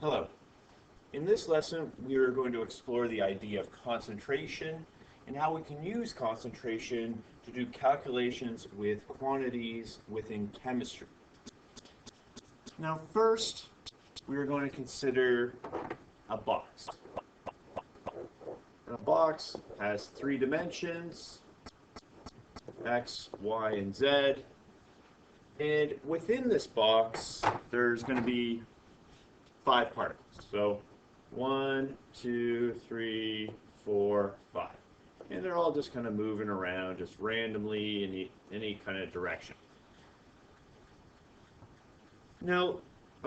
Hello. In this lesson, we are going to explore the idea of concentration and how we can use concentration to do calculations with quantities within chemistry. Now, first, we are going to consider a box. A box has three dimensions, x, y, and z. And within this box, there's going to be 5 particles. So 1, 2, 3, 4, 5. And they're all just kind of moving around just randomly in any kind of direction. Now,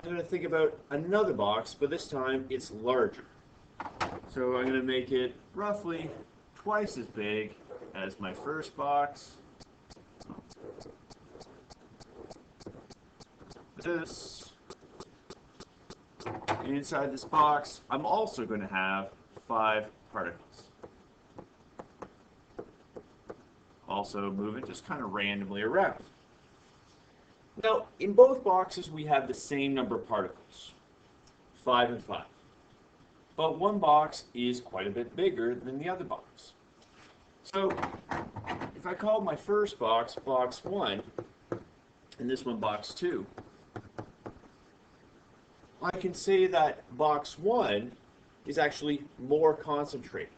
I'm going to think about another box, but this time it's larger. So I'm going to make it roughly twice as big as my first box. This. And inside this box, I'm also going to have 5 particles. Also moving just kind of randomly around. Now, in both boxes, we have the same number of particles, 5 and 5. But one box is quite a bit bigger than the other box. So, if I call my first box, box 1, and this one box 2, I can say that box 1 is actually more concentrated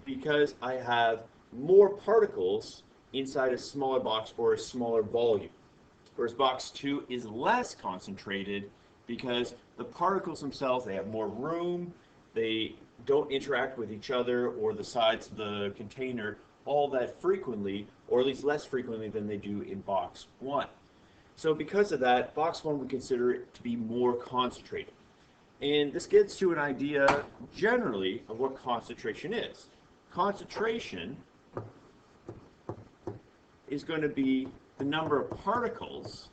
because I have more particles inside a smaller box or a smaller volume. Whereas box 2 is less concentrated because the particles themselves, they have more room, they don't interact with each other or the sides of the container all that frequently, or at least less frequently than they do in box 1. So because of that, box 1 we consider it to be more concentrated. And this gets to an idea generally of what concentration is. Concentration is going to be the number of particles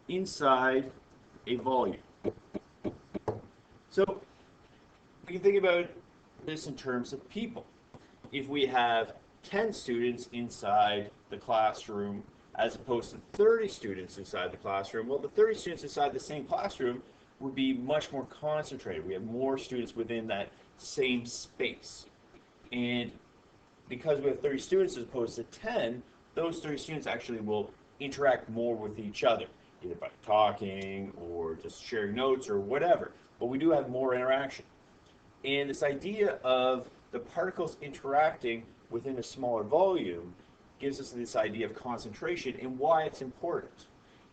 inside a volume. So we can think about this in terms of people. If we have 10 students inside the classroom as opposed to 30 students inside the classroom, well, the 30 students inside the same classroom would be much more concentrated. We have more students within that same space. And because we have 30 students as opposed to 10, those 30 students actually will interact more with each other, either by talking or just sharing notes or whatever. But we do have more interaction. And this idea of the particles interacting within a smaller volume gives us this idea of concentration and why it's important.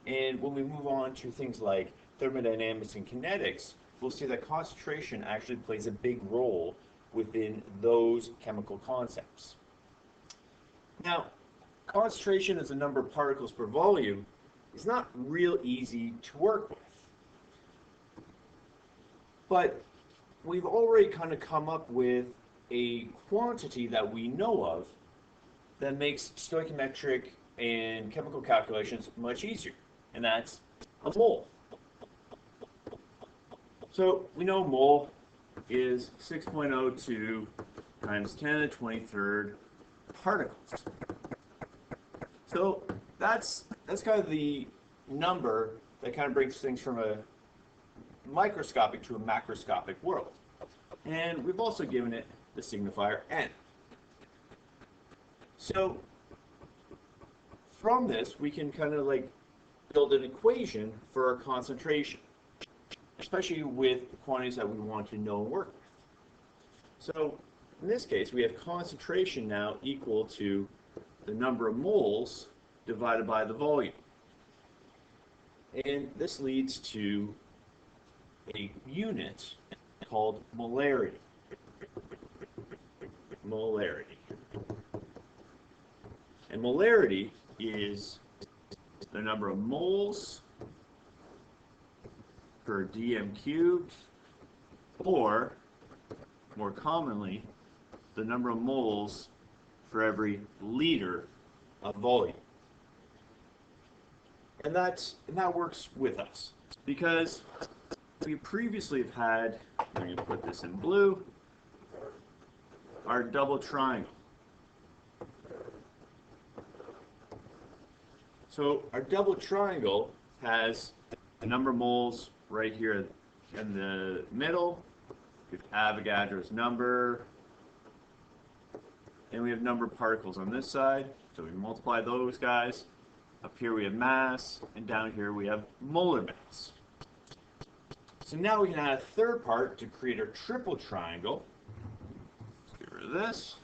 And when we move on to things like thermodynamics and kinetics, we'll see that concentration actually plays a big role within those chemical concepts. Now, concentration as a number of particles per volume is not real easy to work with. But we've already kind of come up with a quantity that we know of that makes stoichiometric and chemical calculations much easier, and that's a mole. So we know mole is 6.02 times 10 to the 23rd particles. So that's kind of the number that kind of brings things from a microscopic to a macroscopic world. And we've also given it the signifier N. So from this, we can kind of like build an equation for our concentration, especially with quantities that we want to know and work with. So in this case, we have concentration now equal to the number of moles divided by the volume. And this leads to a unit called molarity. Molarity. And molarity is the number of moles per dm cubed, or more commonly, the number of moles for every liter of volume. And that works with us because we previously have had, I'm going to put this in blue, our double triangle. So our double triangle has the number of moles right here in the middle. We have Avogadro's number. And we have number of particles on this side. So we multiply those guys. Up here we have mass, and down here we have molar mass. So now we can add a third part to create a triple triangle. Let's get rid of this.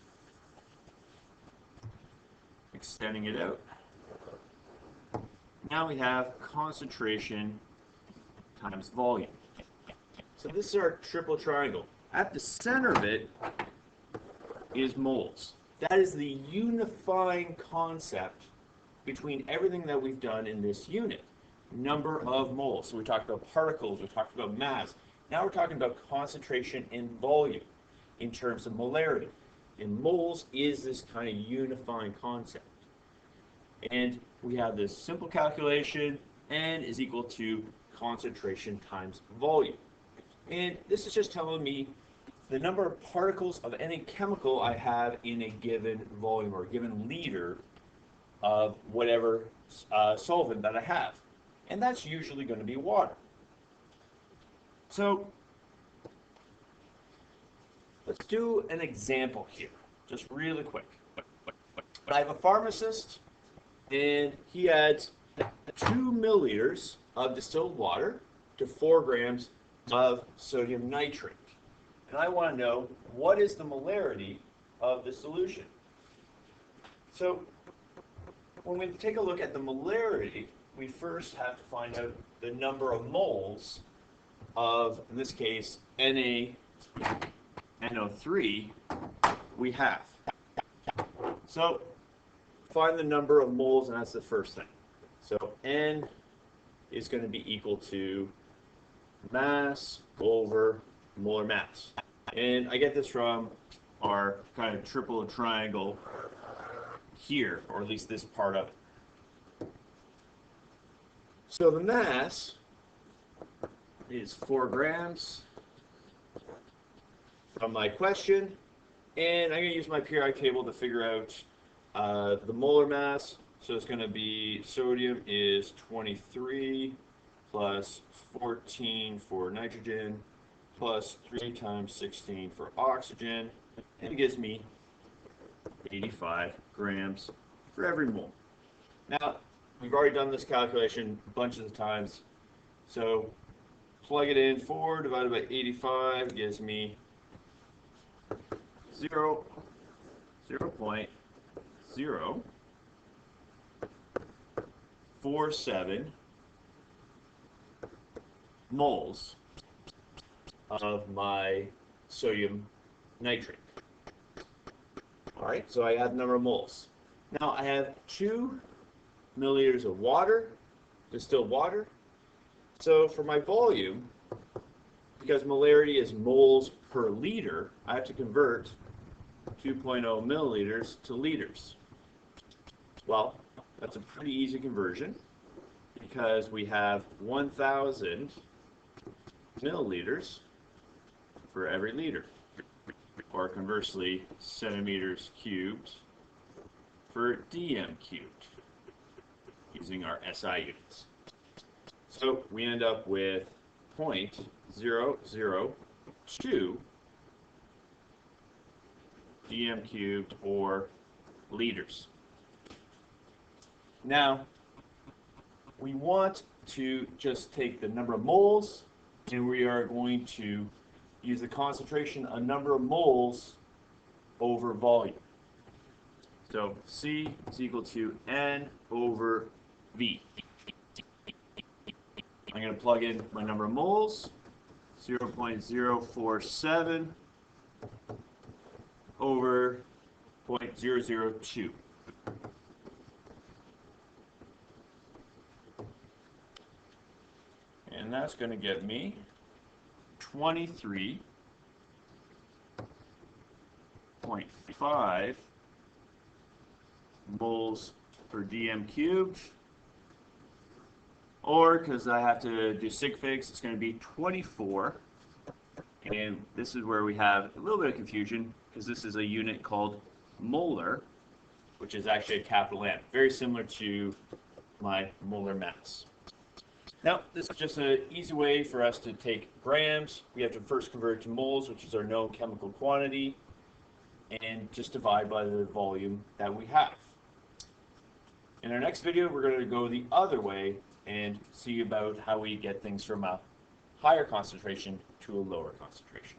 Extending it out. Now we have concentration times volume. So this is our triple triangle. At the center of it is moles. That is the unifying concept between everything that we've done in this unit. Number of moles. So we talked about particles, we talked about mass. Now we're talking about concentration and volume in terms of molarity. And moles is this kind of unifying concept. And we have this simple calculation, N is equal to concentration times volume. And this is just telling me the number of particles of any chemical I have in a given volume or a given liter of whatever solvent that I have. And that's usually going to be water. So let's do an example here, just really quick. I have a pharmacist, and he adds 2 milliliters of distilled water to 4 grams of sodium nitrate. And I want to know what is the molarity of the solution. So when we take a look at the molarity, we first have to find out the number of moles of, in this case, NaNO3 we have. So find the number of moles, and that's the first thing. So N is going to be equal to mass over molar mass. And I get this from our kind of triple triangle here, or at least this part of it. So the mass is 4 grams from my question, and I'm going to use my periodic table to figure out the molar mass. So it's going to be sodium is 23 plus 14 for nitrogen plus 3 times 16 for oxygen, and it gives me 85 grams for every mole. Now, we've already done this calculation bunches of times, so plug it in. 4 divided by 85 gives me 0.047 moles of my sodium nitrate. All right, so I have the number of moles. Now I have 2 milliliters of water, distilled water. So for my volume, because molarity is moles per liter, I have to convert 2.0 milliliters to liters. Well, that's a pretty easy conversion because we have 1,000 milliliters for every liter, or conversely, centimeters cubed for dm cubed, using our SI units. So we end up with 0.002 dm cubed, or liters. Now, we want to just take the number of moles, and we are going to use the concentration, a number of moles over volume. So C is equal to N over V. I'm going to plug in my number of moles, 0.047 over 0.002. And that's going to get me 23.5 moles per dm cubed, or because I have to do sig figs, it's going to be 24. And this is where we have a little bit of confusion, because this is a unit called molar, which is actually a capital M, very similar to my molar mass. Now, this is just an easy way for us to take grams. We have to first convert it to moles, which is our known chemical quantity, and just divide by the volume that we have. In our next video, we're going to go the other way and see about how we get things from a higher concentration to a lower concentration.